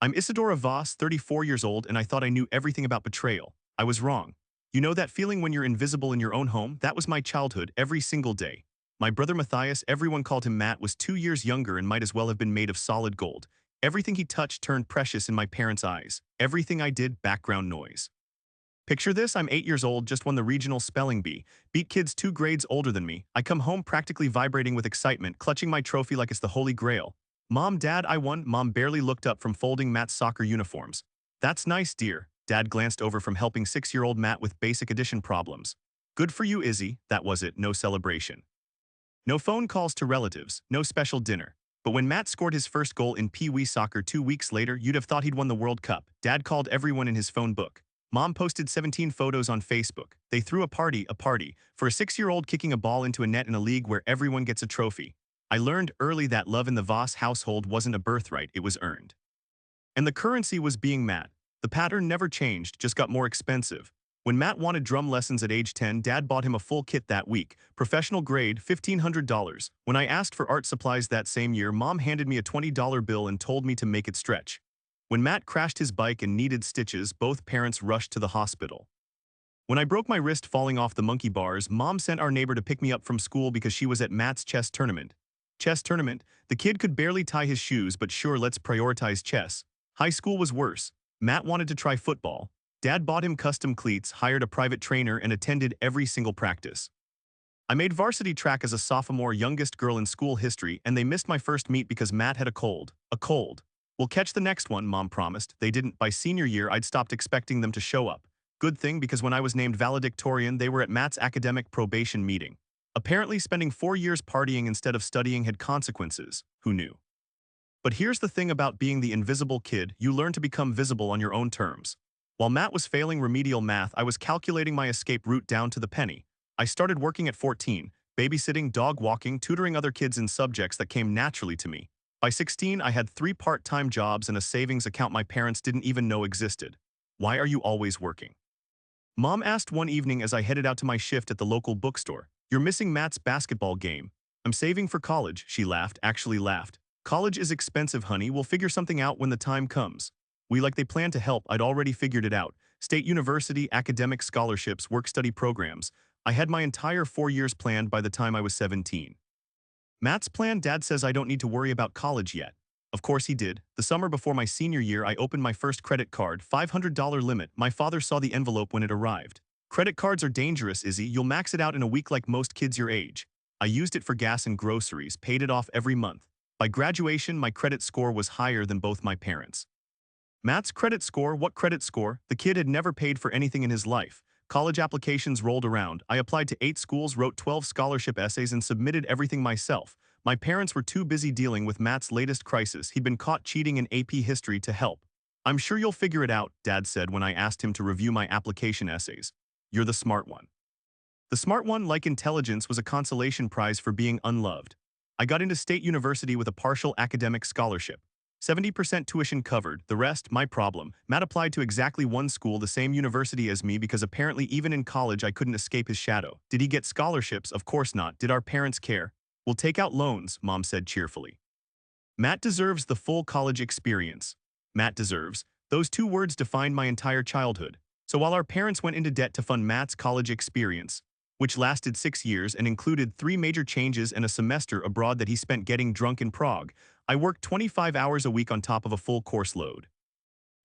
I'm Isadora Voss, 34 years old, and I thought I knew everything about betrayal. I was wrong. You know that feeling when you're invisible in your own home? That was my childhood, every single day. My brother Matthias, everyone called him Matt, was 2 years younger and might as well have been made of solid gold. Everything he touched turned precious in my parents' eyes. Everything I did, background noise. Picture this, I'm 8 years old, just won the regional spelling bee, beat kids 2 grades older than me. I come home practically vibrating with excitement, clutching my trophy like it's the Holy Grail. Mom, Dad, I won. Mom barely looked up from folding Matt's soccer uniforms. That's nice, dear. Dad glanced over from helping 6-year-old Matt with basic addition problems. Good for you, Izzy. That was it, no celebration. No phone calls to relatives, no special dinner. But when Matt scored his first goal in Pee Wee soccer 2 weeks later, you'd have thought he'd won the World Cup. Dad called everyone in his phone book. Mom posted 17 photos on Facebook. They threw a party, for a 6-year-old kicking a ball into a net in a league where everyone gets a trophy. I learned early that love in the Voss household wasn't a birthright, it was earned. And the currency was being Matt. The pattern never changed, just got more expensive. When Matt wanted drum lessons at age 10, Dad bought him a full kit that week, professional grade, $1,500. When I asked for art supplies that same year, Mom handed me a $20 bill and told me to make it stretch. When Matt crashed his bike and needed stitches, both parents rushed to the hospital. When I broke my wrist falling off the monkey bars, Mom sent our neighbor to pick me up from school because she was at Matt's chess tournament. Chess tournament? The kid could barely tie his shoes, but sure, let's prioritize chess. High school was worse. Matt wanted to try football. Dad bought him custom cleats, hired a private trainer, and attended every single practice. I made varsity track as a sophomore, youngest girl in school history, and they missed my first meet because Matt had a cold. A cold. We'll catch the next one, Mom promised. They didn't. By senior year, I'd stopped expecting them to show up. Good thing, because when I was named valedictorian, they were at Matt's academic probation meeting. Apparently, spending 4 years partying instead of studying had consequences. Who knew? But here's the thing about being the invisible kid, you learn to become visible on your own terms. While Matt was failing remedial math, I was calculating my escape route down to the penny. I started working at 14, babysitting, dog walking, tutoring other kids in subjects that came naturally to me. By 16, I had 3 part-time jobs and a savings account my parents didn't even know existed. Why are you always working? Mom asked one evening as I headed out to my shift at the local bookstore. You're missing Matt's basketball game. I'm saving for college, she laughed, actually laughed. College is expensive, honey, we'll figure something out when the time comes. They planned to help, I'd already figured it out. State university, academic scholarships, work-study programs. I had my entire 4 years planned by the time I was 17. Matt's plan, Dad says I don't need to worry about college yet. Of course he did. The summer before my senior year, I opened my first credit card, $500 limit. My father saw the envelope when it arrived. Credit cards are dangerous, Izzy. You'll max it out in a week like most kids your age. I used it for gas and groceries, paid it off every month. By graduation, my credit score was higher than both my parents. Matt's credit score? What credit score? The kid had never paid for anything in his life. College applications rolled around. I applied to 8 schools, wrote 12 scholarship essays, and submitted everything myself. My parents were too busy dealing with Matt's latest crisis. He'd been caught cheating in AP history to help. I'm sure you'll figure it out, Dad said when I asked him to review my application essays. You're the smart one. The smart one, like intelligence, was a consolation prize for being unloved. I got into State University with a partial academic scholarship. 70% tuition covered, the rest, my problem. Matt applied to exactly one school, the same university as me, because apparently even in college I couldn't escape his shadow. Did he get scholarships? Of course not. Did our parents care? We'll take out loans, Mom said cheerfully. Matt deserves the full college experience. Matt deserves. Those 2 words defined my entire childhood. So while our parents went into debt to fund Matt's college experience, which lasted 6 years and included 3 major changes and a semester abroad that he spent getting drunk in Prague, I worked 25 hours a week on top of a full course load.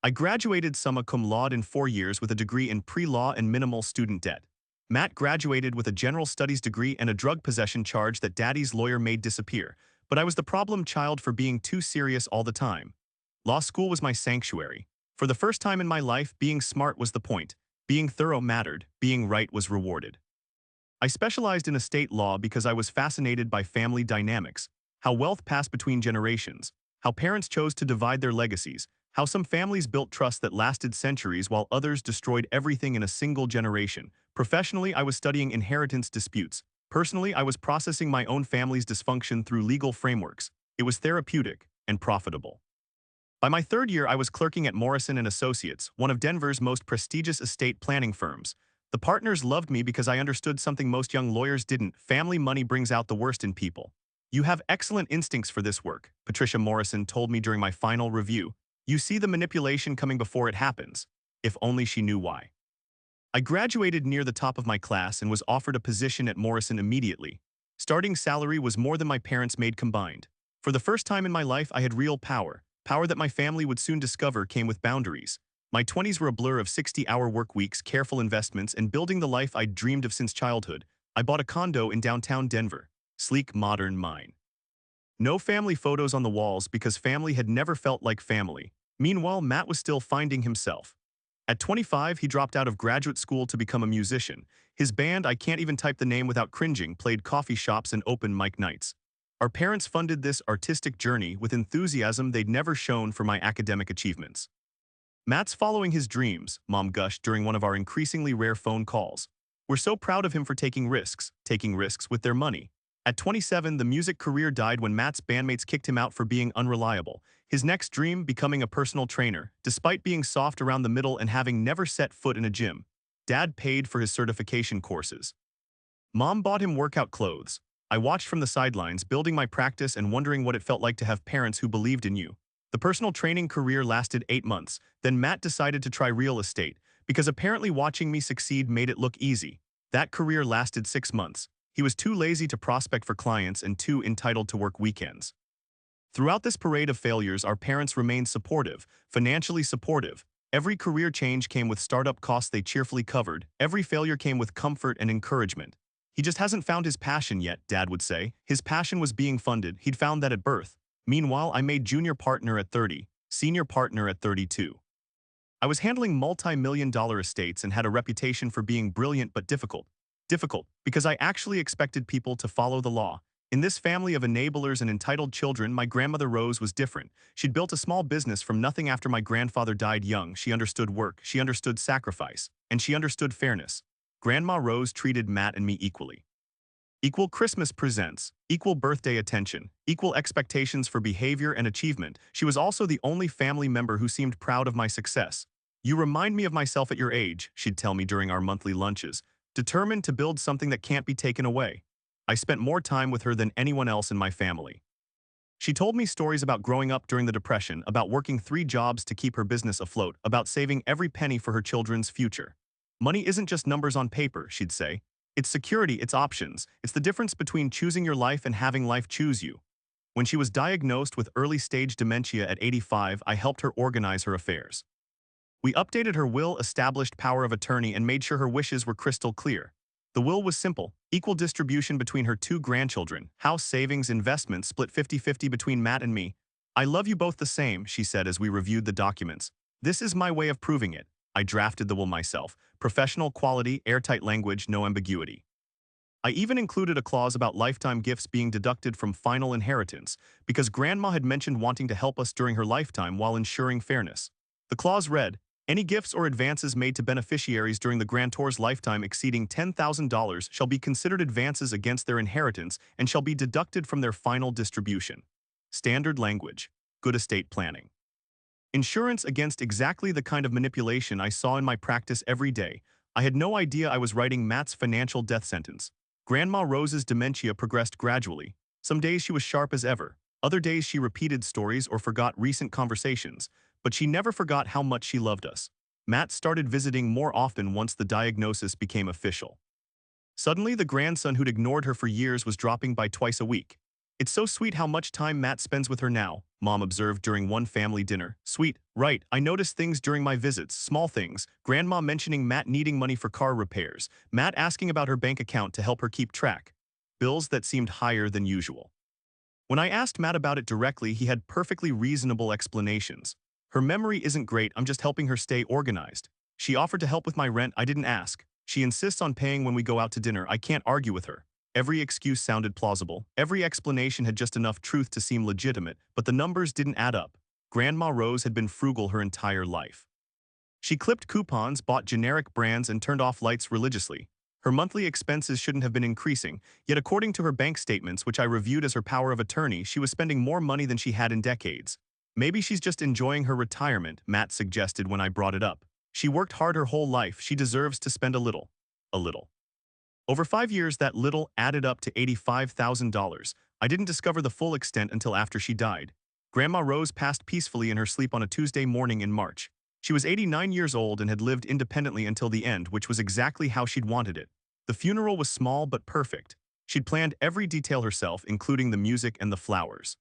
I graduated summa cum laude in 4 years with a degree in pre-law and minimal student debt. Matt graduated with a general studies degree and a drug possession charge that Daddy's lawyer made disappear, but I was the problem child for being too serious all the time. Law school was my sanctuary. For the first time in my life, being smart was the point. Being thorough mattered. Being right was rewarded. I specialized in estate law because I was fascinated by family dynamics, how wealth passed between generations, how parents chose to divide their legacies, how some families built trust that lasted centuries while others destroyed everything in a single generation. Professionally, I was studying inheritance disputes. Personally, I was processing my own family's dysfunction through legal frameworks. It was therapeutic and profitable. By my 3rd year, I was clerking at Morrison & Associates, one of Denver's most prestigious estate planning firms. The partners loved me because I understood something most young lawyers didn't. Family money brings out the worst in people. You have excellent instincts for this work, Patricia Morrison told me during my final review. You see the manipulation coming before it happens. If only she knew why. I graduated near the top of my class and was offered a position at Morrison immediately. Starting salary was more than my parents made combined. For the first time in my life, I had real power. Power that my family would soon discover came with boundaries. My 20s were a blur of 60-hour work weeks, careful investments, and building the life I'd dreamed of since childhood. I bought a condo in downtown Denver. Sleek, modern, mine. No family photos on the walls because family had never felt like family. Meanwhile, Matt was still finding himself. At 25, he dropped out of graduate school to become a musician. His band, I can't even type the name without cringing, played coffee shops and open mic nights. Our parents funded this artistic journey with enthusiasm they'd never shown for my academic achievements. Matt's following his dreams, Mom gushed during one of our increasingly rare phone calls. We're so proud of him for taking risks with their money. At 27, the music career died when Matt's bandmates kicked him out for being unreliable. His next dream, becoming a personal trainer, despite being soft around the middle and having never set foot in a gym. Dad paid for his certification courses. Mom bought him workout clothes. I watched from the sidelines, building my practice and wondering what it felt like to have parents who believed in you. The personal training career lasted 8 months. Then Matt decided to try real estate, because apparently watching me succeed made it look easy. That career lasted 6 months. He was too lazy to prospect for clients and too entitled to work weekends. Throughout this parade of failures, our parents remained supportive, financially supportive. Every career change came with startup costs they cheerfully covered. Every failure came with comfort and encouragement. He just hasn't found his passion yet, Dad would say. His passion was being funded. He'd found that at birth. Meanwhile, I made junior partner at 30, senior partner at 32. I was handling multi-million-dollar estates and had a reputation for being brilliant but difficult. Difficult, because I actually expected people to follow the law. In this family of enablers and entitled children, my grandmother Rose was different. She'd built a small business from nothing after my grandfather died young. She understood work, she understood sacrifice, and she understood fairness. Grandma Rose treated Matt and me equally. Equal Christmas presents, equal birthday attention, equal expectations for behavior and achievement. She was also the only family member who seemed proud of my success. You remind me of myself at your age, she'd tell me during our monthly lunches. Determined to build something that can't be taken away. I spent more time with her than anyone else in my family. She told me stories about growing up during the Depression, about working 3 jobs to keep her business afloat, about saving every penny for her children's future. Money isn't just numbers on paper, she'd say. It's security, it's options. It's the difference between choosing your life and having life choose you. When she was diagnosed with early-stage dementia at 85, I helped her organize her affairs. We updated her will, established power of attorney, and made sure her wishes were crystal clear. The will was simple: equal distribution between her 2 grandchildren, house savings, investments split 50-50 between Matt and me. I love you both the same, she said as we reviewed the documents. This is my way of proving it. I drafted the will myself. Professional quality, airtight language, no ambiguity. I even included a clause about lifetime gifts being deducted from final inheritance, because Grandma had mentioned wanting to help us during her lifetime while ensuring fairness. The clause read, any gifts or advances made to beneficiaries during the grantor's lifetime exceeding $10,000 shall be considered advances against their inheritance and shall be deducted from their final distribution. Standard language. Good estate planning. Insurance against exactly the kind of manipulation I saw in my practice every day. I had no idea I was writing Matt's financial death sentence. Grandma Rose's dementia progressed gradually. Some days she was sharp as ever. Other days she repeated stories or forgot recent conversations. But she never forgot how much she loved us. Matt started visiting more often once the diagnosis became official. Suddenly, the grandson who'd ignored her for years was dropping by twice a week. It's so sweet how much time Matt spends with her now, Mom observed during one family dinner. Sweet, right, I noticed things during my visits, small things. Grandma mentioning Matt needing money for car repairs, Matt asking about her bank account to help her keep track. Bills that seemed higher than usual. When I asked Matt about it directly, he had perfectly reasonable explanations. Her memory isn't great, I'm just helping her stay organized. She offered to help with my rent, I didn't ask. She insists on paying when we go out to dinner, I can't argue with her. Every excuse sounded plausible, every explanation had just enough truth to seem legitimate, but the numbers didn't add up. Grandma Rose had been frugal her entire life. She clipped coupons, bought generic brands, and turned off lights religiously. Her monthly expenses shouldn't have been increasing, yet according to her bank statements, which I reviewed as her power of attorney, she was spending more money than she had in decades. Maybe she's just enjoying her retirement, Matt suggested when I brought it up. She worked hard her whole life, she deserves to spend a little. A little. Over 5 years, that little added up to $85,000. I didn't discover the full extent until after she died. Grandma Rose passed peacefully in her sleep on a Tuesday morning in March. She was 89 years old and had lived independently until the end, which was exactly how she'd wanted it. The funeral was small but perfect. She'd planned every detail herself, including the music and the flowers.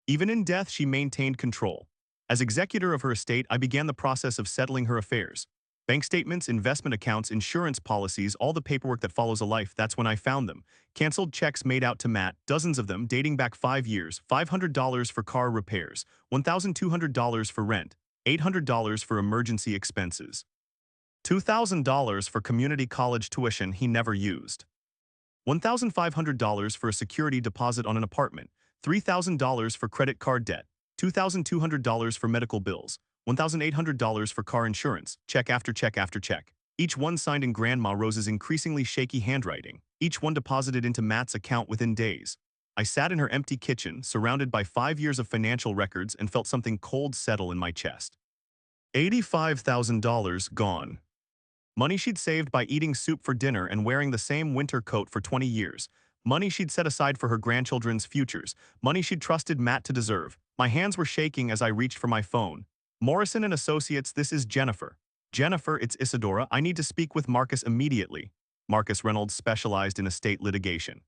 Even in death, she maintained control. As executor of her estate, I began the process of settling her affairs. Bank statements, investment accounts, insurance policies, all the paperwork that follows a life, that's when I found them. Canceled checks made out to Matt, dozens of them, dating back 5 years, $500 for car repairs, $1,200 for rent, $800 for emergency expenses, $2,000 for community college tuition he never used, $1,500 for a security deposit on an apartment, $3,000 for credit card debt, $2,200 for medical bills, $1,800 for car insurance, check after check after check. Each one signed in Grandma Rose's increasingly shaky handwriting, each one deposited into Matt's account within days. I sat in her empty kitchen, surrounded by 5 years of financial records, and felt something cold settle in my chest. $85,000 gone. Money she'd saved by eating soup for dinner and wearing the same winter coat for 20 years. Money she'd set aside for her grandchildren's futures. Money she'd trusted Matt to deserve. My hands were shaking as I reached for my phone. Morrison and Associates, this is Jennifer. Jennifer, it's Isadora. I need to speak with Marcus immediately. Marcus Reynolds specialized in estate litigation.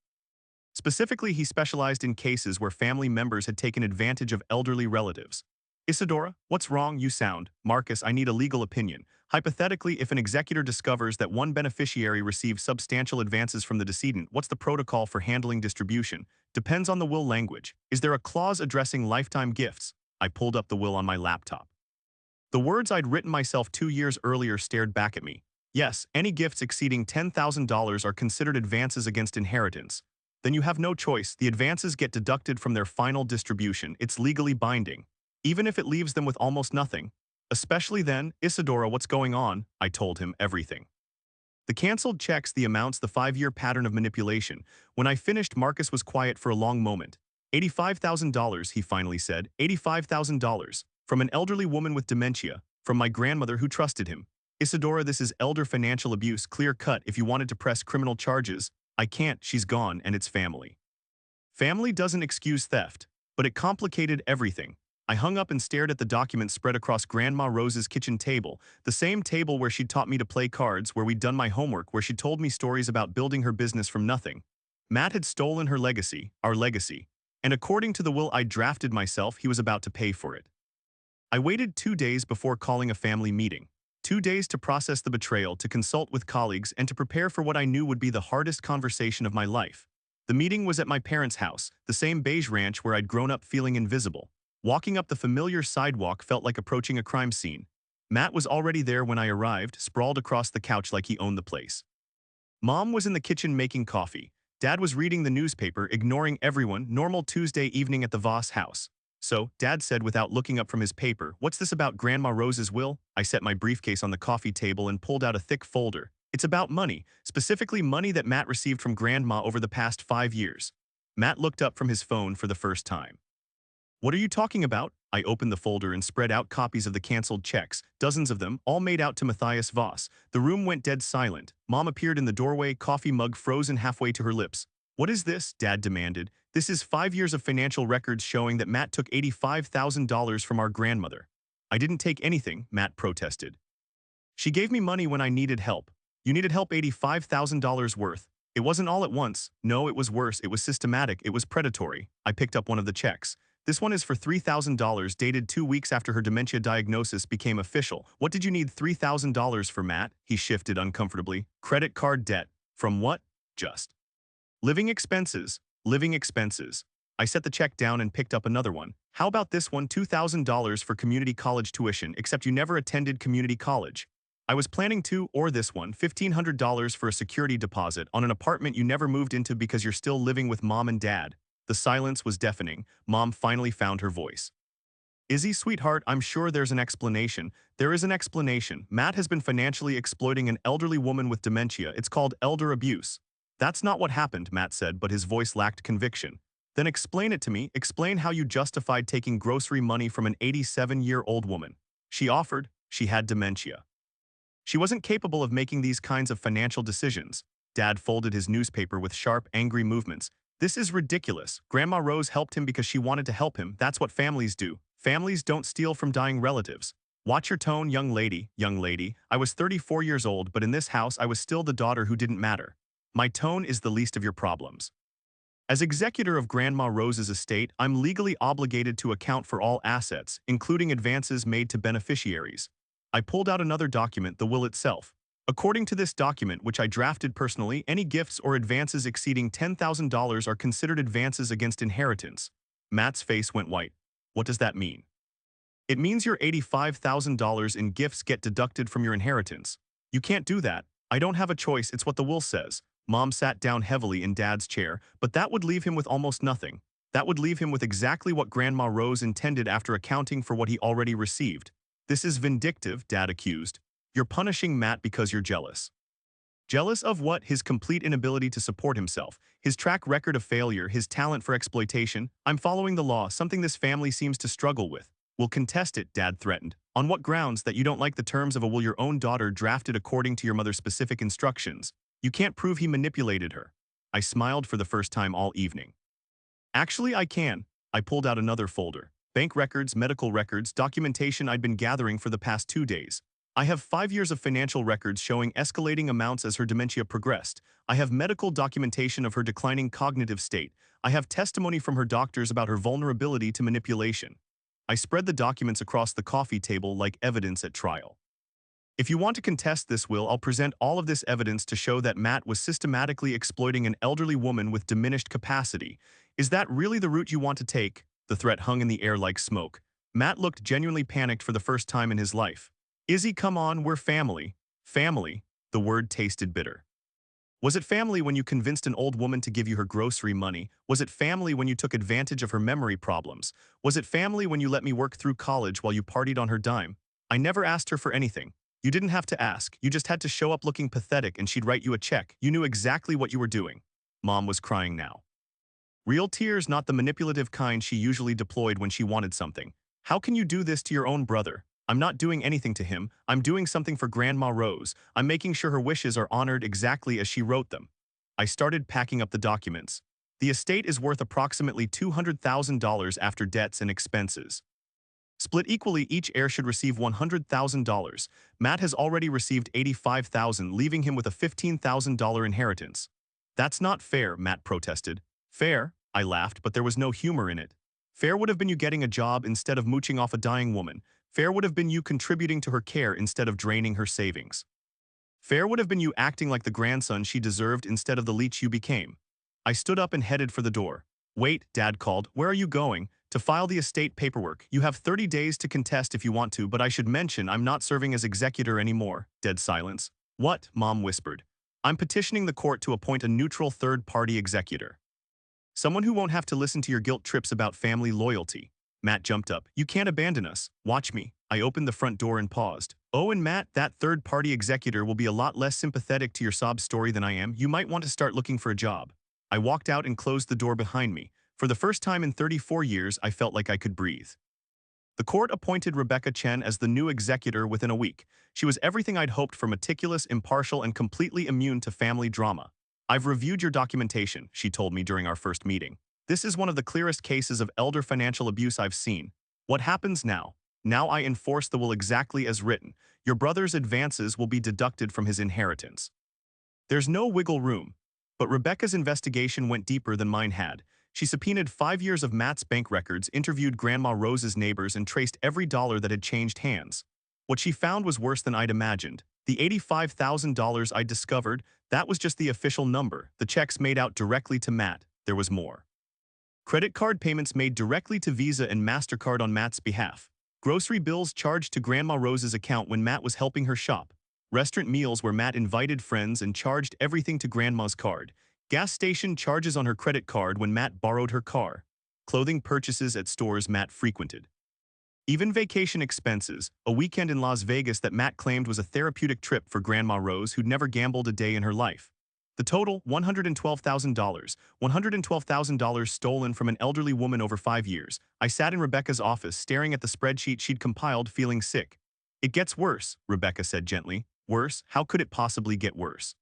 Specifically, he specialized in cases where family members had taken advantage of elderly relatives. Isadora, what's wrong? You sound. Marcus, I need a legal opinion. Hypothetically, if an executor discovers that one beneficiary received substantial advances from the decedent, what's the protocol for handling distribution? Depends on the will language. Is there a clause addressing lifetime gifts? I pulled up the will on my laptop. The words I'd written myself 2 years earlier stared back at me. Yes, any gifts exceeding $10,000 are considered advances against inheritance. Then you have no choice. The advances get deducted from their final distribution. It's legally binding, even if it leaves them with almost nothing. Especially then. Isadora, what's going on? I told him everything. The canceled checks, the amounts, the 5-year pattern of manipulation. When I finished, Marcus was quiet for a long moment. $85,000, he finally said. $85,000. From an elderly woman with dementia. From my grandmother who trusted him. Isadora, this is elder financial abuse, clear cut. If you wanted to press criminal charges, I can't. She's gone, and it's family. Family doesn't excuse theft, but it complicated everything. I hung up and stared at the documents spread across Grandma Rose's kitchen table, the same table where she'd taught me to play cards, where we'd done my homework, where she'd told me stories about building her business from nothing. Matt had stolen her legacy, our legacy, and according to the will I drafted myself, he was about to pay for it. I waited 2 days before calling a family meeting. 2 days to process the betrayal, to consult with colleagues, and to prepare for what I knew would be the hardest conversation of my life. The meeting was at my parents' house, the same beige ranch where I'd grown up feeling invisible. Walking up the familiar sidewalk felt like approaching a crime scene. Matt was already there when I arrived, sprawled across the couch like he owned the place. Mom was in the kitchen making coffee. Dad was reading the newspaper, ignoring everyone. Normal Tuesday evening at the Voss house. So, Dad said without looking up from his paper, "What's this about Grandma Rose's will?" I set my briefcase on the coffee table and pulled out a thick folder. It's about money, specifically money that Matt received from Grandma over the past 5 years. Matt looked up from his phone for the first time. What are you talking about? I opened the folder and spread out copies of the canceled checks, dozens of them, all made out to Matthias Voss. The room went dead silent. Mom appeared in the doorway, coffee mug frozen halfway to her lips. "What is this?" Dad demanded. "This is 5 years of financial records showing that Matt took $85,000 from our grandmother." "I didn't take anything," Matt protested. "She gave me money when I needed help." "You needed help $85,000 worth. It wasn't all at once. No, it was worse. It was systematic. It was predatory." I picked up one of the checks. "This one is for $3,000, dated 2 weeks after her dementia diagnosis became official." "What did you need $3,000 for, Matt?" He shifted uncomfortably. "Credit card debt." "From what?" "Just living expenses." "Living expenses." I set the check down and picked up another one. "How about this one? $2,000 for community college tuition, except you never attended community college." "I was planning to." "Or this one, $1,500 for a security deposit on an apartment you never moved into because you're still living with Mom and Dad." The silence was deafening. Mom finally found her voice. "Izzy, sweetheart, I'm sure there's an explanation." "There is an explanation. Matt has been financially exploiting an elderly woman with dementia. It's called elder abuse." "That's not what happened," Matt said, but his voice lacked conviction. "Then explain it to me. Explain how you justified taking grocery money from an 87-year-old woman. She offered. She had dementia. She wasn't capable of making these kinds of financial decisions." Dad folded his newspaper with sharp, angry movements. This is ridiculous. Grandma Rose helped him because she wanted to help him. That's what families do. Families don't steal from dying relatives. Watch your tone, young lady, young lady. I was 34 years old, but in this house I was still the daughter who didn't matter. My tone is the least of your problems. As executor of Grandma Rose's estate, I'm legally obligated to account for all assets, including advances made to beneficiaries. I pulled out another document, the will itself. According to this document, which I drafted personally, any gifts or advances exceeding $10,000 are considered advances against inheritance. Matt's face went white. What does that mean? It means your $85,000 in gifts get deducted from your inheritance. You can't do that. I don't have a choice, it's what the will says. Mom sat down heavily in Dad's chair, but that would leave him with almost nothing. That would leave him with exactly what Grandma Rose intended after accounting for what he already received. This is vindictive, Dad accused. You're punishing Matt because you're jealous. Jealous of what? His complete inability to support himself, his track record of failure, his talent for exploitation. I'm following the law, something this family seems to struggle with. We'll contest it, Dad threatened. On what grounds? That you don't like the terms of a will your own daughter drafted according to your mother's specific instructions. You can't prove he manipulated her. I smiled for the first time all evening. Actually, I can. I pulled out another folder. Bank records, medical records, documentation I'd been gathering for the past 2 days. I have 5 years of financial records showing escalating amounts as her dementia progressed. I have medical documentation of her declining cognitive state. I have testimony from her doctors about her vulnerability to manipulation. I spread the documents across the coffee table like evidence at trial. If you want to contest this will, I'll present all of this evidence to show that Matt was systematically exploiting an elderly woman with diminished capacity. Is that really the route you want to take? The threat hung in the air like smoke. Matt looked genuinely panicked for the first time in his life. Izzy, come on, we're family. Family. The word tasted bitter. Was it family when you convinced an old woman to give you her grocery money? Was it family when you took advantage of her memory problems? Was it family when you let me work through college while you partied on her dime? I never asked her for anything. You didn't have to ask. You just had to show up looking pathetic and she'd write you a check. You knew exactly what you were doing. Mom was crying now. Real tears, not the manipulative kind she usually deployed when she wanted something. How can you do this to your own brother? I'm not doing anything to him. I'm doing something for Grandma Rose. I'm making sure her wishes are honored exactly as she wrote them. I started packing up the documents. The estate is worth approximately $200,000 after debts and expenses. Split equally, each heir should receive $100,000. Matt has already received $85,000, leaving him with a $15,000 inheritance. That's not fair, Matt protested. Fair? I laughed, but there was no humor in it. Fair would have been you getting a job instead of mooching off a dying woman. Fair would have been you contributing to her care instead of draining her savings. Fair would have been you acting like the grandson she deserved instead of the leech you became. I stood up and headed for the door. Wait, Dad called. Where are you going? To file the estate paperwork. You have 30 days to contest if you want to, but I should mention I'm not serving as executor anymore. Dead silence. What? Mom whispered. I'm petitioning the court to appoint a neutral third-party executor. Someone who won't have to listen to your guilt trips about family loyalty. Matt jumped up. You can't abandon us. Watch me. I opened the front door and paused. Oh, and Matt, that third-party executor will be a lot less sympathetic to your sob story than I am. You might want to start looking for a job. I walked out and closed the door behind me. For the first time in 34 years, I felt like I could breathe. The court appointed Rebecca Chen as the new executor within a week. She was everything I'd hoped for: meticulous, impartial, and completely immune to family drama. I've reviewed your documentation, she told me during our first meeting. This is one of the clearest cases of elder financial abuse I've seen. What happens now? Now I enforce the will exactly as written. Your brother's advances will be deducted from his inheritance. There's no wiggle room. But Rebecca's investigation went deeper than mine had. She subpoenaed 5 years of Matt's bank records, interviewed Grandma Rose's neighbors, and traced every dollar that had changed hands. What she found was worse than I'd imagined. The $85,000 I'd discovered, that was just the official number. The checks made out directly to Matt. There was more. Credit card payments made directly to Visa and MasterCard on Matt's behalf. Grocery bills charged to Grandma Rose's account when Matt was helping her shop. Restaurant meals where Matt invited friends and charged everything to Grandma's card. Gas station charges on her credit card when Matt borrowed her car. Clothing purchases at stores Matt frequented. Even vacation expenses, a weekend in Las Vegas that Matt claimed was a therapeutic trip for Grandma Rose, who'd never gambled a day in her life. The total, $112,000. $112,000 stolen from an elderly woman over 5 years. I sat in Rebecca's office staring at the spreadsheet she'd compiled, feeling sick. It gets worse, Rebecca said gently. Worse? How could it possibly get worse?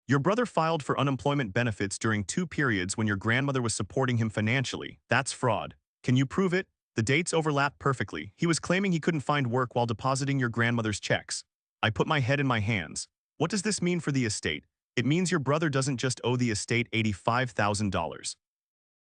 Your brother filed for unemployment benefits during 2 periods when your grandmother was supporting him financially. That's fraud. Can you prove it? The dates overlap perfectly. He was claiming he couldn't find work while depositing your grandmother's checks. I put my head in my hands. What does this mean for the estate? It means your brother doesn't just owe the estate $85,000.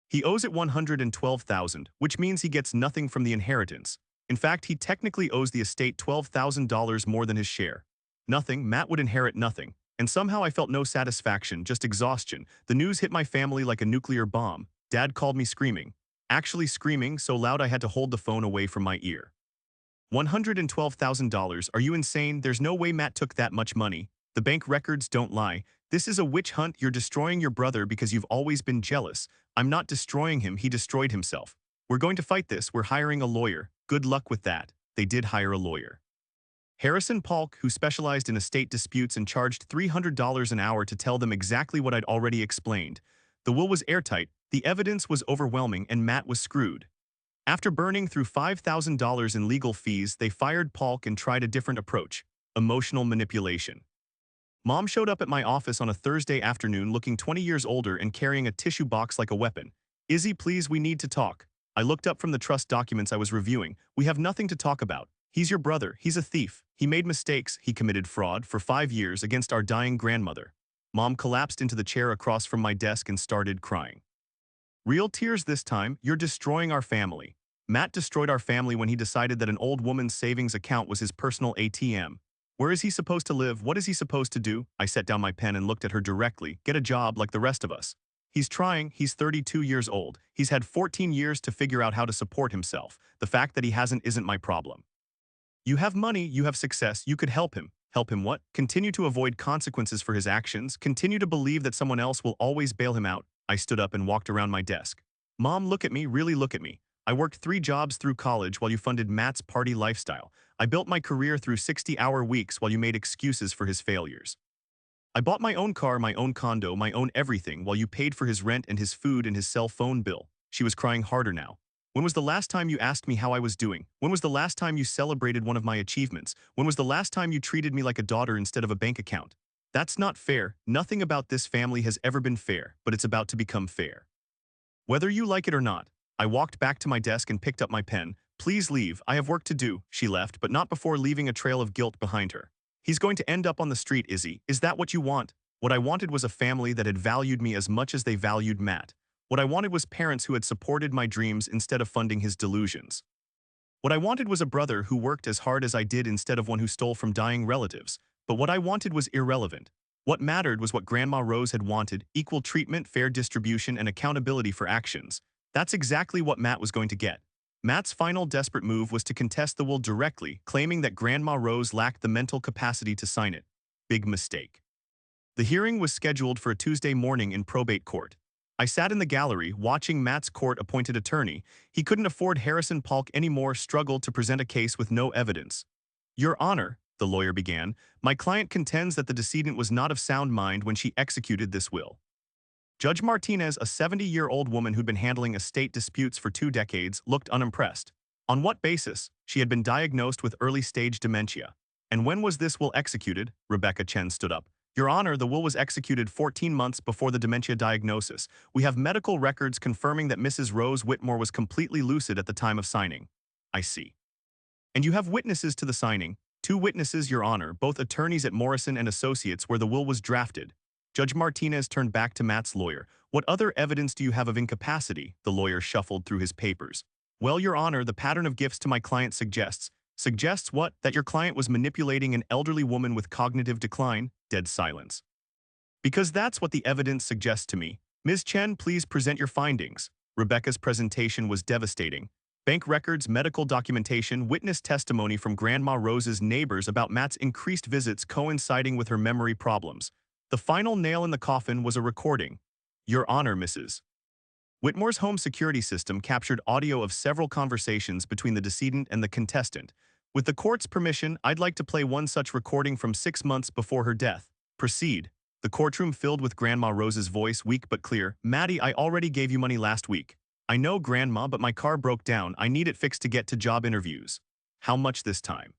He owes it $112,000, which means he gets nothing from the inheritance. In fact, he technically owes the estate $12,000 more than his share. Nothing, Matt would inherit nothing. And somehow I felt no satisfaction, just exhaustion. The news hit my family like a nuclear bomb. Dad called me screaming. Actually screaming so loud I had to hold the phone away from my ear. $112,000, are you insane? There's no way Matt took that much money. The bank records don't lie. This is a witch hunt. You're destroying your brother because you've always been jealous. I'm not destroying him, he destroyed himself. We're going to fight this, we're hiring a lawyer. Good luck with that. They did hire a lawyer. Harrison Polk, who specialized in estate disputes and charged $300 an hour to tell them exactly what I'd already explained. The will was airtight, the evidence was overwhelming, and Matt was screwed. After burning through $5,000 in legal fees, they fired Polk and tried a different approach: emotional manipulation. Mom showed up at my office on a Thursday afternoon looking 20 years older and carrying a tissue box like a weapon. "Izzy, please, we need to talk." I looked up from the trust documents I was reviewing. "We have nothing to talk about. He's your brother. He's a thief. He made mistakes. He committed fraud for 5 years against our dying grandmother." Mom collapsed into the chair across from my desk and started crying. Real tears this time. "You're destroying our family." Matt destroyed our family when he decided that an old woman's savings account was his personal ATM. Where is he supposed to live? What is he supposed to do? I set down my pen and looked at her directly. "Get a job like the rest of us." He's trying. He's 32 years old. He's had 14 years to figure out how to support himself. The fact that he hasn't isn't my problem. You have money, you have success, you could help him. Help him what? Continue to avoid consequences for his actions, continue to believe that someone else will always bail him out. I stood up and walked around my desk. "Mom, look at me, really look at me. I worked 3 jobs through college while you funded Matt's party lifestyle. I built my career through 60-hour weeks while you made excuses for his failures. I bought my own car, my own condo, my own everything while you paid for his rent and his food and his cell phone bill." She was crying harder now. "When was the last time you asked me how I was doing? When was the last time you celebrated one of my achievements? When was the last time you treated me like a daughter instead of a bank account? That's not fair. Nothing about this family has ever been fair, but it's about to become fair. Whether you like it or not." I walked back to my desk and picked up my pen. "Please leave, I have work to do." She left, but not before leaving a trail of guilt behind her. "He's going to end up on the street, Izzy. Is that what you want?" What I wanted was a family that had valued me as much as they valued Matt. What I wanted was parents who had supported my dreams instead of funding his delusions. What I wanted was a brother who worked as hard as I did instead of one who stole from dying relatives. But what I wanted was irrelevant. What mattered was what Grandma Rose had wanted: equal treatment, fair distribution, and accountability for actions. That's exactly what Matt was going to get. Matt's final desperate move was to contest the will directly, claiming that Grandma Rose lacked the mental capacity to sign it. Big mistake. The hearing was scheduled for a Tuesday morning in probate court. I sat in the gallery, watching Matt's court-appointed attorney. He couldn't afford Harrison Polk anymore, struggled to present a case with no evidence. "Your Honor," the lawyer began, "my client contends that the decedent was not of sound mind when she executed this will." Judge Martinez, a 70-year-old woman who'd been handling estate disputes for 2 decades, looked unimpressed. "On what basis?" She had been diagnosed with early-stage dementia. "And when was this will executed?" Rebecca Chen stood up. "Your Honor, the will was executed 14 months before the dementia diagnosis. We have medical records confirming that Mrs. Rose Whitmore was completely lucid at the time of signing." "I see. And you have witnesses to the signing?" "2 witnesses, Your Honor, both attorneys at Morrison and Associates, where the will was drafted." Judge Martinez turned back to Matt's lawyer. "What other evidence do you have of incapacity?" The lawyer shuffled through his papers. "Well, Your Honor, the pattern of gifts to my client suggests." "Suggests what? That your client was manipulating an elderly woman with cognitive decline?" Dead silence. "Because that's what the evidence suggests to me." "Ms. Chen, please present your findings." Rebecca's presentation was devastating. Bank records, medical documentation, witness testimony from Grandma Rose's neighbors about Matt's increased visits coinciding with her memory problems. The final nail in the coffin was a recording. "Your Honor, Mrs. Whitmore's home security system captured audio of several conversations between the decedent and the contestant. With the court's permission, I'd like to play one such recording from 6 months before her death." "Proceed." The courtroom filled with Grandma Rose's voice, weak but clear. "Maddie, I already gave you money last week." "I know, Grandma, but my car broke down. I need it fixed to get to job interviews." "How much this time?"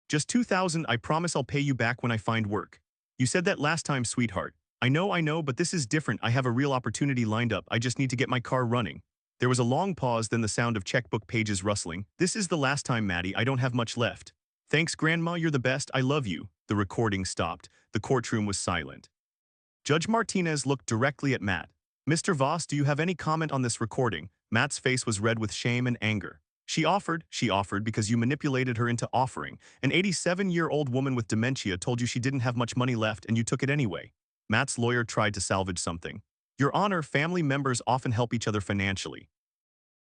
"Just $2,000. I promise I'll pay you back when I find work." "You said that last time, sweetheart." I know, but this is different. I have a real opportunity lined up. I just need to get my car running. There was a long pause, then the sound of checkbook pages rustling. This is the last time, Maddie. I don't have much left. Thanks, Grandma. You're the best. I love you. The recording stopped. The courtroom was silent. Judge Martinez looked directly at Matt. Mr. Voss, do you have any comment on this recording? Matt's face was red with shame and anger. She offered because you manipulated her into offering. An 87-year-old woman with dementia told you she didn't have much money left and you took it anyway. Matt's lawyer tried to salvage something. Your Honor, family members often help each other financially.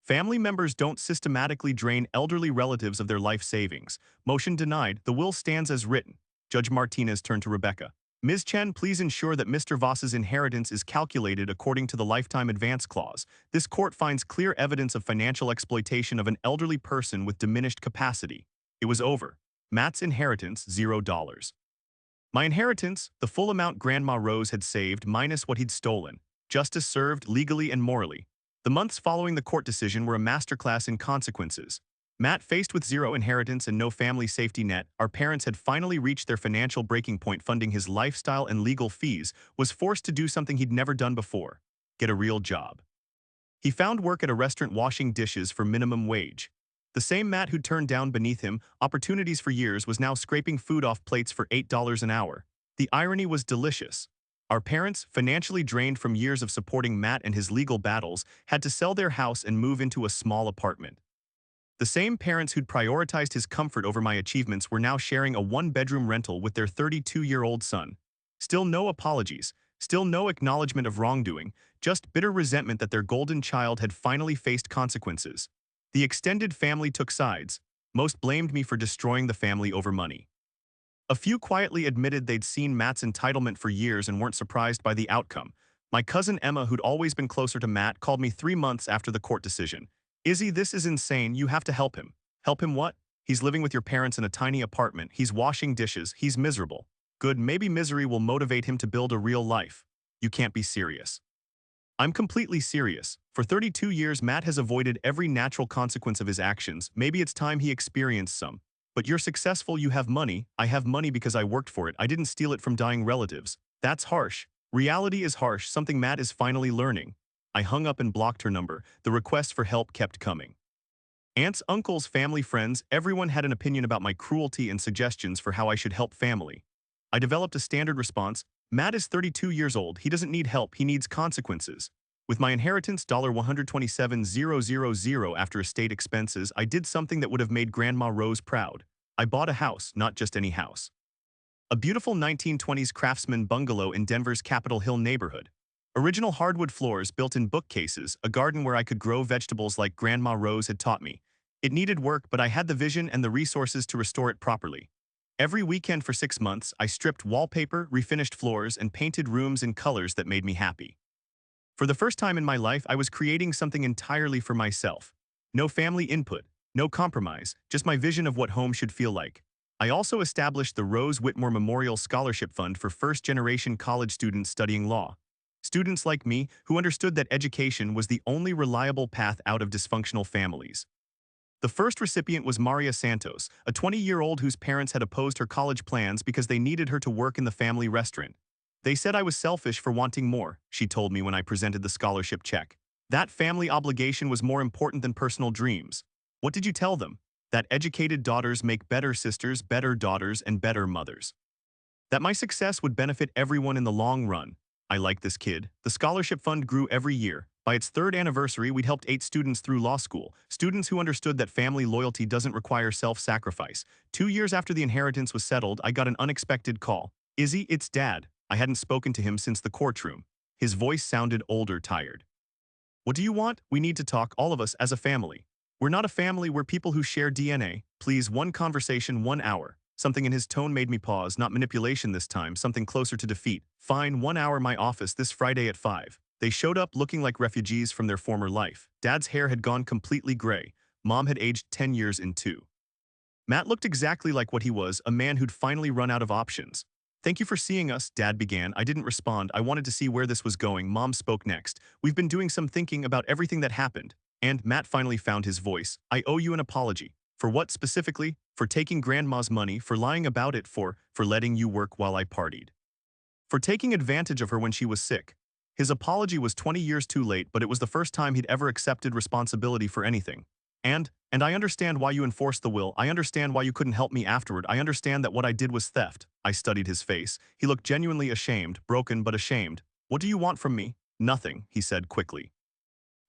Family members don't systematically drain elderly relatives of their life savings. Motion denied. The will stands as written. Judge Martinez turned to Rebecca. Ms. Chen, please ensure that Mr. Voss's inheritance is calculated according to the lifetime advance clause. This court finds clear evidence of financial exploitation of an elderly person with diminished capacity. It was over. Matt's inheritance, $0. My inheritance, the full amount Grandma Rose had saved minus what he'd stolen. Justice served legally and morally. The months following the court decision were a masterclass in consequences. Matt, faced with zero inheritance and no family safety net, our parents had finally reached their financial breaking point funding his lifestyle and legal fees, was forced to do something he'd never done before. Get a real job. He found work at a restaurant washing dishes for minimum wage. The same Matt who'd turned down beneath him opportunities for years was now scraping food off plates for $8 an hour. The irony was delicious. Our parents, financially drained from years of supporting Matt and his legal battles, had to sell their house and move into a small apartment. The same parents who'd prioritized his comfort over my achievements were now sharing a one-bedroom rental with their 32-year-old son. Still no apologies, still no acknowledgement of wrongdoing, just bitter resentment that their golden child had finally faced consequences. The extended family took sides. Most blamed me for destroying the family over money. A few quietly admitted they'd seen Matt's entitlement for years and weren't surprised by the outcome. My cousin Emma, who'd always been closer to Matt, called me 3 months after the court decision. Izzy, this is insane. You have to help him. Help him what? He's living with your parents in a tiny apartment. He's washing dishes. He's miserable. Good, maybe misery will motivate him to build a real life. You can't be serious. I'm completely serious. For 32 years, Matt has avoided every natural consequence of his actions. Maybe it's time he experienced some. But you're successful, you have money. I have money because I worked for it. I didn't steal it from dying relatives. That's harsh. Reality is harsh, something Matt is finally learning. I hung up and blocked her number. The requests for help kept coming. Aunts, uncles, family, friends, everyone had an opinion about my cruelty and suggestions for how I should help family. I developed a standard response. Matt is 32 years old. He doesn't need help. He needs consequences. With my inheritance, $127,000 after estate expenses, I did something that would have made Grandma Rose proud. I bought a house, not just any house. A beautiful 1920s craftsman bungalow in Denver's Capitol Hill neighborhood. Original hardwood floors, built-in bookcases, a garden where I could grow vegetables like Grandma Rose had taught me. It needed work, but I had the vision and the resources to restore it properly. Every weekend for 6 months, I stripped wallpaper, refinished floors, and painted rooms in colors that made me happy. For the first time in my life, I was creating something entirely for myself. No family input, no compromise, just my vision of what home should feel like. I also established the Rose Whitmore Memorial Scholarship Fund for first-generation college students studying law. Students like me who understood that education was the only reliable path out of dysfunctional families. The first recipient was Maria Santos, a 20-year-old whose parents had opposed her college plans because they needed her to work in the family restaurant. They said I was selfish for wanting more, she told me when I presented the scholarship check. That family obligation was more important than personal dreams. What did you tell them? That educated daughters make better sisters, better daughters, and better mothers. That my success would benefit everyone in the long run. I like this kid. The scholarship fund grew every year. By its 3rd anniversary, we'd helped 8 students through law school, students who understood that family loyalty doesn't require self-sacrifice. 2 years after the inheritance was settled, I got an unexpected call. Izzy, it's Dad. I hadn't spoken to him since the courtroom. His voice sounded older, tired. What do you want? We need to talk, all of us, as a family. We're not a family, we're people who share DNA. Please, one conversation, 1 hour. Something in his tone made me pause, not manipulation this time, something closer to defeat. Fine, 1 hour my office this Friday at 5. They showed up looking like refugees from their former life. Dad's hair had gone completely gray. Mom had aged 10 years in 2. Matt looked exactly like what he was, a man who'd finally run out of options. Thank you for seeing us, Dad began. I didn't respond. I wanted to see where this was going. Mom spoke next. We've been doing some thinking about everything that happened. And Matt finally found his voice. I owe you an apology. For what specifically? For taking Grandma's money, for lying about it, for letting you work while I partied. for taking advantage of her when she was sick. His apology was 20 years too late, but it was the first time he'd ever accepted responsibility for anything. And I understand why you enforced the will. I understand why you couldn't help me afterward. I understand that what I did was theft. I studied his face. He looked genuinely ashamed, broken but ashamed. What do you want from me? Nothing, he said quickly.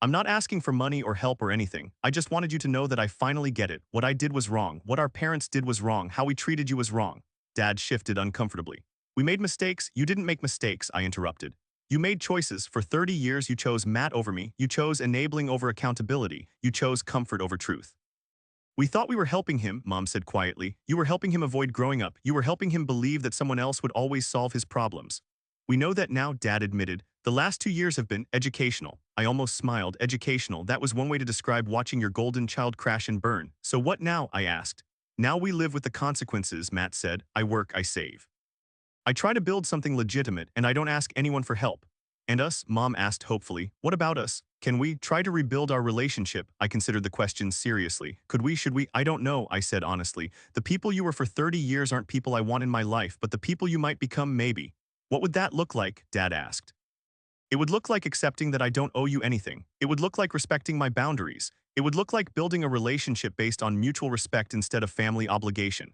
I'm not asking for money or help or anything. I just wanted you to know that I finally get it. What I did was wrong. What our parents did was wrong. How we treated you was wrong. Dad shifted uncomfortably. We made mistakes. You didn't make mistakes, I interrupted. You made choices. For 30 years, you chose Matt over me. You chose enabling over accountability. You chose comfort over truth. We thought we were helping him, Mom said quietly. You were helping him avoid growing up. You were helping him believe that someone else would always solve his problems. We know that now, Dad admitted. The last 2 years have been educational. I almost smiled. Educational, that was one way to describe watching your golden child crash and burn. So what now? I asked. Now we live with the consequences, Matt said. I work, I save. I try to build something legitimate, and I don't ask anyone for help. And us? Mom asked hopefully. What about us? Can we try to rebuild our relationship? I considered the question seriously. Could we? Should we? I don't know, I said honestly. The people you were for 30 years aren't people I want in my life, but the people you might become, maybe. What would that look like? Dad asked. It would look like accepting that I don't owe you anything. It would look like respecting my boundaries. It would look like building a relationship based on mutual respect instead of family obligation.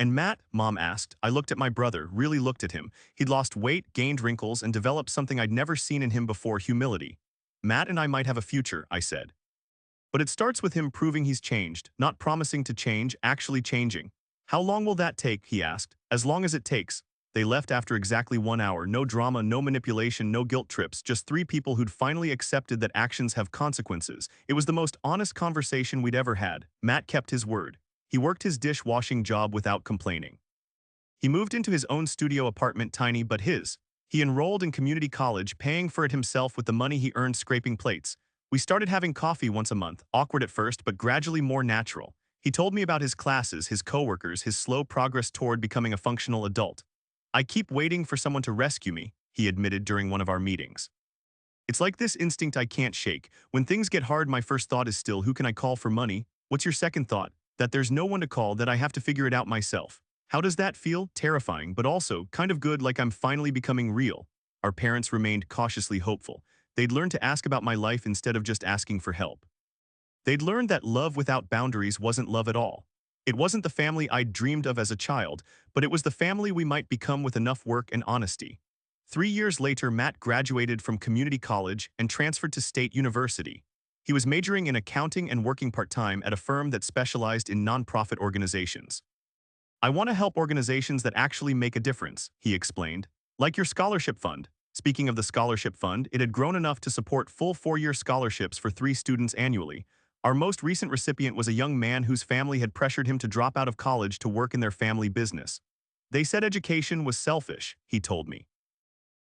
And Matt? Mom asked. I looked at my brother, really looked at him. He'd lost weight, gained wrinkles, and developed something I'd never seen in him before, humility. Matt and I might have a future, I said. But it starts with him proving he's changed, not promising to change, actually changing. How long will that take? He asked. As long as it takes. They left after exactly 1 hour, no drama, no manipulation, no guilt trips, just three people who'd finally accepted that actions have consequences. It was the most honest conversation we'd ever had. Matt kept his word. He worked his dishwashing job without complaining. He moved into his own studio apartment, tiny but his. He enrolled in community college, paying for it himself with the money he earned scraping plates. We started having coffee once a month, awkward at first but gradually more natural. He told me about his classes, his coworkers, his slow progress toward becoming a functional adult. I keep waiting for someone to rescue me, he admitted during one of our meetings. It's like this instinct I can't shake. When things get hard, my first thought is still, who can I call for money? What's your second thought? That there's no one to call, that I have to figure it out myself. How does that feel? Terrifying, but also kind of good, like I'm finally becoming real. Our parents remained cautiously hopeful. They'd learned to ask about my life instead of just asking for help. They'd learned that love without boundaries wasn't love at all. It wasn't the family I'd dreamed of as a child, but it was the family we might become with enough work and honesty. 3 years later, Matt graduated from community college and transferred to State University. He was majoring in accounting and working part-time at a firm that specialized in nonprofit organizations. I want to help organizations that actually make a difference, he explained. Like your scholarship fund. Speaking of the scholarship fund, it had grown enough to support full 4-year scholarships for 3 students annually. Our most recent recipient was a young man whose family had pressured him to drop out of college to work in their family business. They said education was selfish, he told me.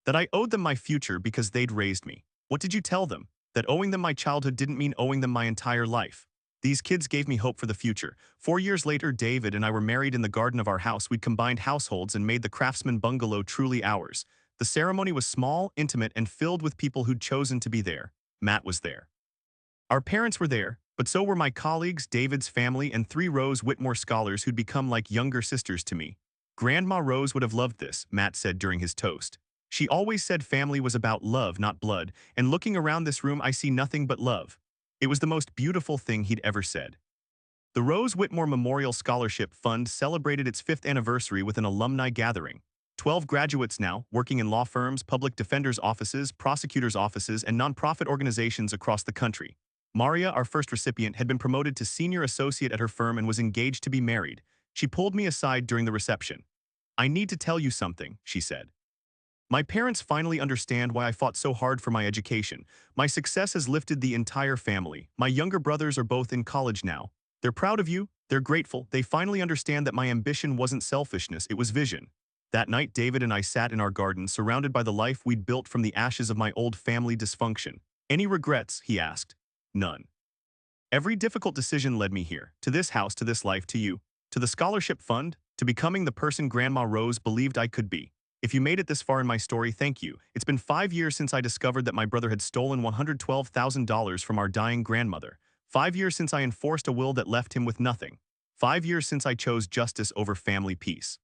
That I owed them my future because they'd raised me. What did you tell them? That owing them my childhood didn't mean owing them my entire life. These kids gave me hope for the future. 4 years later, David and I were married in the garden of our house. We'd combined households and made the Craftsman bungalow truly ours. The ceremony was small, intimate, and filled with people who'd chosen to be there. Matt was there. Our parents were there, but so were my colleagues, David's family, and 3 Rose Whitmore scholars who'd become like younger sisters to me. Grandma Rose would have loved this, Matt said during his toast. She always said family was about love, not blood, and looking around this room I see nothing but love. It was the most beautiful thing he'd ever said. The Rose Whitmore Memorial Scholarship Fund celebrated its 5th anniversary with an alumni gathering. 12 graduates now, working in law firms, public defenders' offices, prosecutors' offices, and nonprofit organizations across the country. Maria, our first recipient, had been promoted to senior associate at her firm and was engaged to be married. She pulled me aside during the reception. I need to tell you something, she said. My parents finally understand why I fought so hard for my education. My success has lifted the entire family. My younger brothers are both in college now. They're proud of you. They're grateful. They finally understand that my ambition wasn't selfishness, it was vision. That night, David and I sat in our garden, surrounded by the life we'd built from the ashes of my old family dysfunction. Any regrets? He asked. None. Every difficult decision led me here, to this house, to this life, to you, to the scholarship fund, to becoming the person Grandma Rose believed I could be. If you made it this far in my story, thank you. It's been 5 years since I discovered that my brother had stolen $112,000 from our dying grandmother. 5 years since I enforced a will that left him with nothing. 5 years since I chose justice over family peace.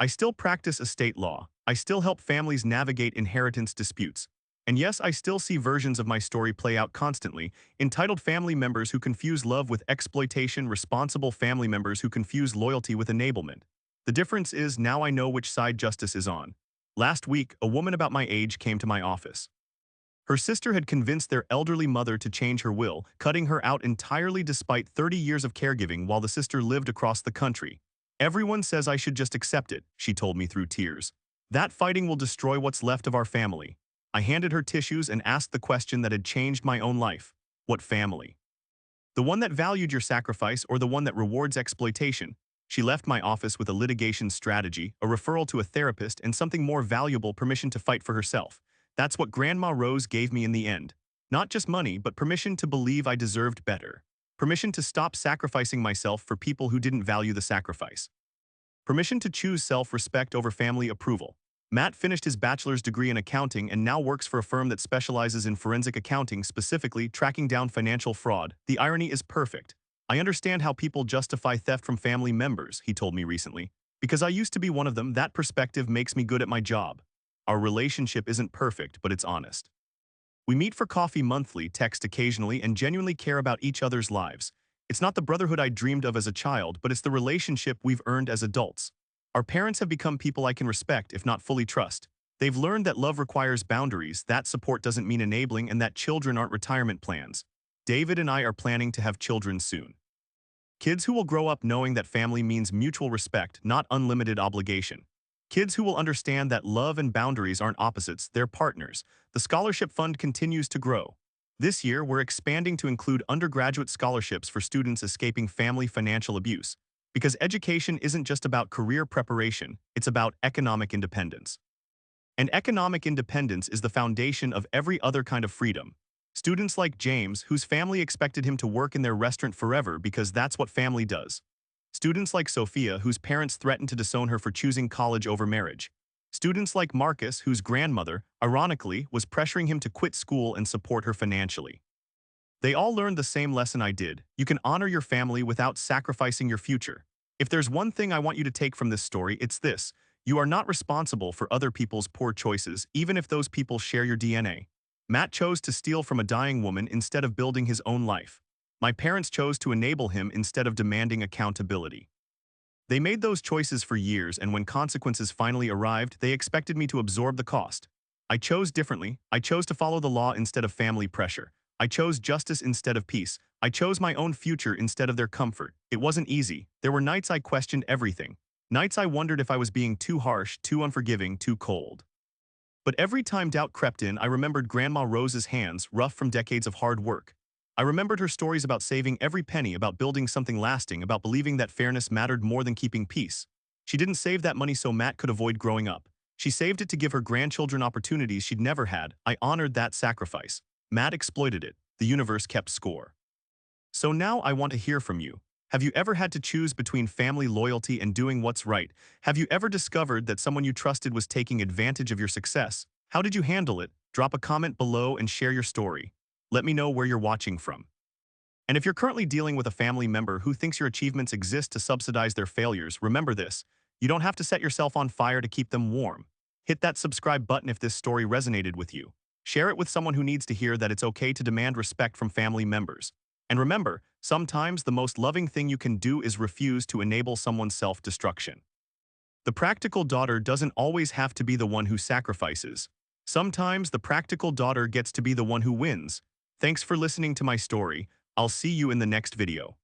I still practice estate law. I still help families navigate inheritance disputes. And yes, I still see versions of my story play out constantly, entitled family members who confuse love with exploitation, responsible family members who confuse loyalty with enablement. The difference is now I know which side justice is on. Last week, a woman about my age came to my office. Her sister had convinced their elderly mother to change her will, cutting her out entirely despite 30 years of caregiving while the sister lived across the country. Everyone says I should just accept it, she told me through tears. That fighting will destroy what's left of our family. I handed her tissues and asked the question that had changed my own life. What family? The one that valued your sacrifice or the one that rewards exploitation? She left my office with a litigation strategy, a referral to a therapist, and something more valuable, permission to fight for herself. That's what Grandma Rose gave me in the end. Not just money, but permission to believe I deserved better. Permission to stop sacrificing myself for people who didn't value the sacrifice. Permission to choose self-respect over family approval. Matt finished his bachelor's degree in accounting and now works for a firm that specializes in forensic accounting, specifically tracking down financial fraud. The irony is perfect. I understand how people justify theft from family members, he told me recently. Because I used to be one of them, that perspective makes me good at my job. Our relationship isn't perfect, but it's honest. We meet for coffee monthly, text occasionally, and genuinely care about each other's lives. It's not the brotherhood I dreamed of as a child, but it's the relationship we've earned as adults. Our parents have become people I can respect, if not fully trust. They've learned that love requires boundaries, that support doesn't mean enabling, and that children aren't retirement plans. David and I are planning to have children soon. Kids who will grow up knowing that family means mutual respect, not unlimited obligation. Kids who will understand that love and boundaries aren't opposites, they're partners. The scholarship fund continues to grow. This year, we're expanding to include undergraduate scholarships for students escaping family financial abuse. Because education isn't just about career preparation, it's about economic independence. And economic independence is the foundation of every other kind of freedom. Students like James, whose family expected him to work in their restaurant forever because that's what family does. Students like Sophia, whose parents threatened to disown her for choosing college over marriage. Students like Marcus, whose grandmother, ironically, was pressuring him to quit school and support her financially. They all learned the same lesson I did. You can honor your family without sacrificing your future. If there's one thing I want you to take from this story, it's this. You are not responsible for other people's poor choices, even if those people share your DNA. Matt chose to steal from a dying woman instead of building his own life. My parents chose to enable him instead of demanding accountability. They made those choices for years, and when consequences finally arrived, they expected me to absorb the cost. I chose differently. I chose to follow the law instead of family pressure. I chose justice instead of peace. I chose my own future instead of their comfort. It wasn't easy. There were nights I questioned everything. Nights I wondered if I was being too harsh, too unforgiving, too cold. But every time doubt crept in, I remembered Grandma Rose's hands, rough from decades of hard work. I remembered her stories about saving every penny, about building something lasting, about believing that fairness mattered more than keeping peace. She didn't save that money so Matt could avoid growing up. She saved it to give her grandchildren opportunities she'd never had. I honored that sacrifice. Matt exploited it. The universe kept score. So now I want to hear from you. Have you ever had to choose between family loyalty and doing what's right? Have you ever discovered that someone you trusted was taking advantage of your success? How did you handle it? Drop a comment below and share your story. Let me know where you're watching from. And if you're currently dealing with a family member who thinks your achievements exist to subsidize their failures, remember this. You don't have to set yourself on fire to keep them warm. Hit that subscribe button if this story resonated with you. Share it with someone who needs to hear that it's okay to demand respect from family members. And remember, sometimes the most loving thing you can do is refuse to enable someone's self-destruction. The practical daughter doesn't always have to be the one who sacrifices. Sometimes the practical daughter gets to be the one who wins. Thanks for listening to my story. I'll see you in the next video.